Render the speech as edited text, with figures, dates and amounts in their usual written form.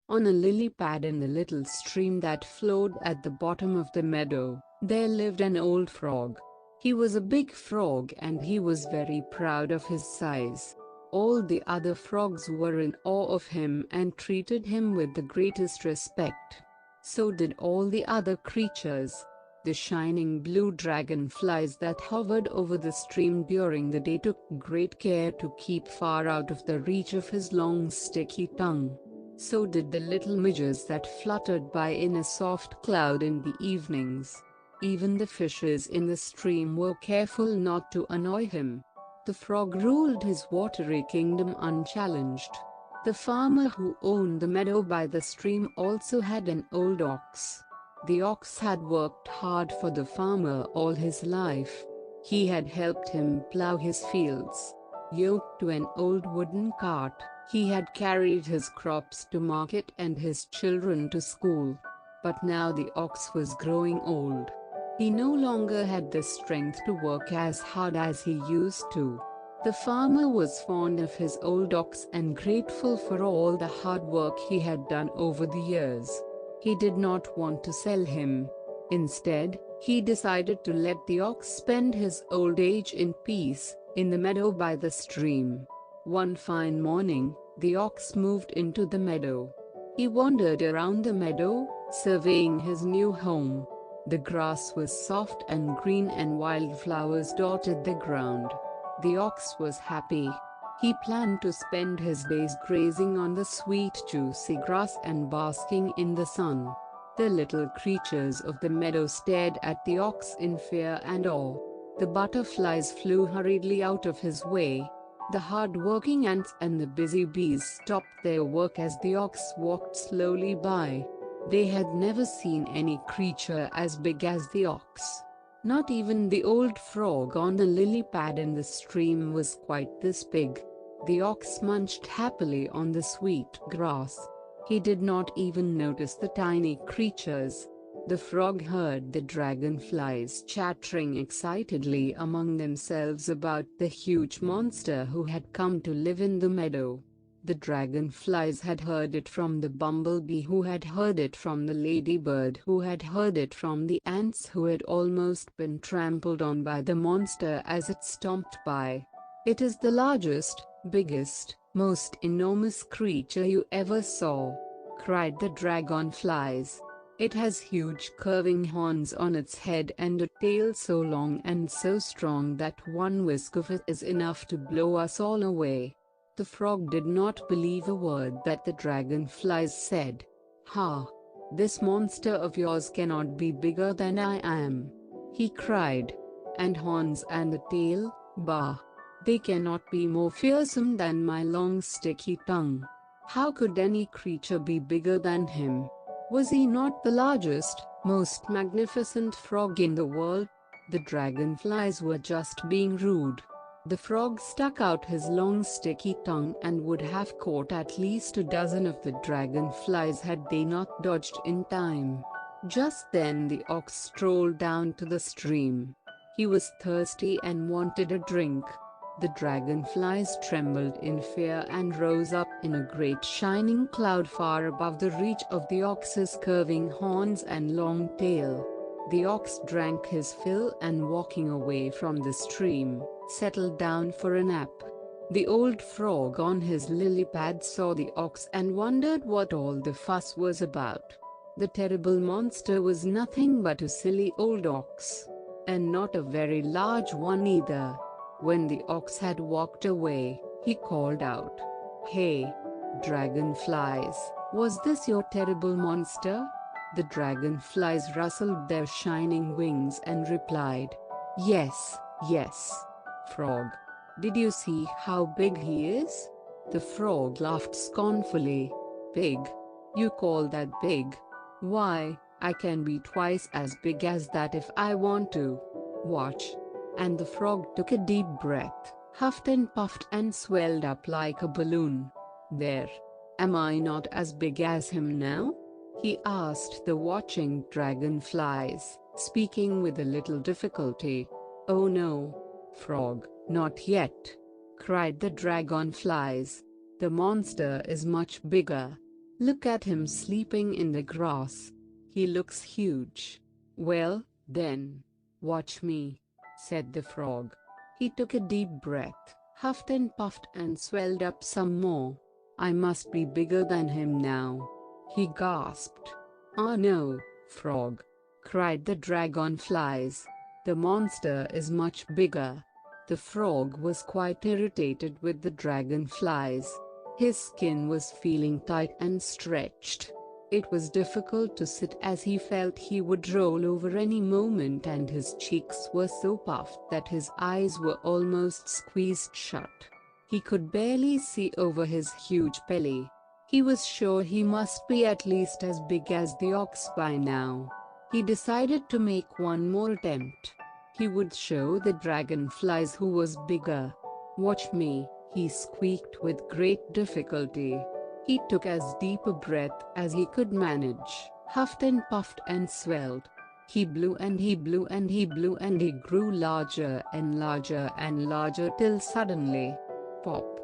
On a lily pad in the little stream that flowed at the bottom of the meadow, there lived an old frog. He was a big frog and he was very proud of his size. All the other frogs were in awe of him and treated him with the greatest respect. So did all the other creatures. The shining blue dragonflies that hovered over the stream during the day took great care to keep far out of the reach of his long sticky tongue. So did the little midges that fluttered by in a soft cloud in the evenings. Even the fishes in the stream were careful not to annoy him. The frog ruled his watery kingdom unchallenged. The farmer who owned the meadow by the stream also had an old ox. The ox had worked hard for the farmer all his life. He had helped him plow his fields. Yoked to an old wooden cart, he had carried his crops to market and his children to school. But now the ox was growing old. He no longer had the strength to work as hard as he used to. The farmer was fond of his old ox and grateful for all the hard work he had done over the years. He did not want to sell him. Instead, he decided to let the ox spend his old age in peace, in the meadow by the stream. One fine morning, the ox moved into the meadow. He wandered around the meadow, surveying his new home. The grass was soft and green and wildflowers dotted the ground. The ox was happy. He planned to spend his days grazing on the sweet juicy grass and basking in the sun. The little creatures of the meadow stared at the ox in fear and awe. The butterflies flew hurriedly out of his way. The hard-working ants and the busy bees stopped their work as the ox walked slowly by. They had never seen any creature as big as the ox. Not even the old frog on the lily pad in the stream was quite this big. The ox munched happily on the sweet grass. He did not even notice the tiny creatures. The frog heard the dragonflies chattering excitedly among themselves about the huge monster who had come to live in the meadow. The dragonflies had heard it from the bumblebee who had heard it from the ladybird who had heard it from the ants who had almost been trampled on by the monster as it stomped by. "It is the largest, biggest, most enormous creature you ever saw," cried the dragonflies. "It has huge curving horns on its head and a tail so long and so strong that one whisk of it is enough to blow us all away." The frog did not believe a word that the dragonflies said. "Ha! This monster of yours cannot be bigger than I am," he cried. "And horns and a tail, bah! They cannot be more fearsome than my long sticky tongue. How could any creature be bigger than him? Was he not the largest, most magnificent frog in the world?" The dragonflies were just being rude. The frog stuck out his long sticky tongue and would have caught at least a dozen of the dragonflies had they not dodged in time. Just then the ox strolled down to the stream. He was thirsty and wanted a drink. The dragonflies trembled in fear and rose up in a great shining cloud far above the reach of the ox's curving horns and long tail. The ox drank his fill and walking away from the stream, settled down for a nap. The old frog on his lily pad saw the ox and wondered what all the fuss was about. The terrible monster was nothing but a silly old ox. And not a very large one either. When the ox had walked away, he called out, "Hey, dragonflies, was this your terrible monster?" The dragonflies rustled their shining wings and replied, "Yes, yes, frog. Did you see how big he is?" The frog laughed scornfully. "Big? You call that big? Why, I can be twice as big as that if I want to. Watch." And the frog took a deep breath, huffed and puffed and swelled up like a balloon. "There. Am I not as big as him now?" he asked the watching dragonflies, speaking with a little difficulty. "Oh no, frog, not yet," cried the dragonflies. "The monster is much bigger. Look at him sleeping in the grass. He looks huge. Well, then, watch me, said the frog. He took a deep breath, huffed and puffed and swelled up some more. I must be bigger than him now, he gasped. "Ah no, frog," cried the dragonflies. "The monster is much bigger." The frog was quite irritated with the dragonflies. His skin was feeling tight and stretched. It was difficult to sit as he felt he would roll over any moment, and his cheeks were so puffed that his eyes were almost squeezed shut. He could barely see over his huge belly. He was sure he must be at least as big as the ox by now. He decided to make one more attempt. He would show the dragonflies who was bigger. "Watch me," he squeaked with great difficulty. He took as deep a breath as he could manage, huffed and puffed and swelled. He blew and he blew and he blew, and he grew larger and larger and larger till suddenly, pop!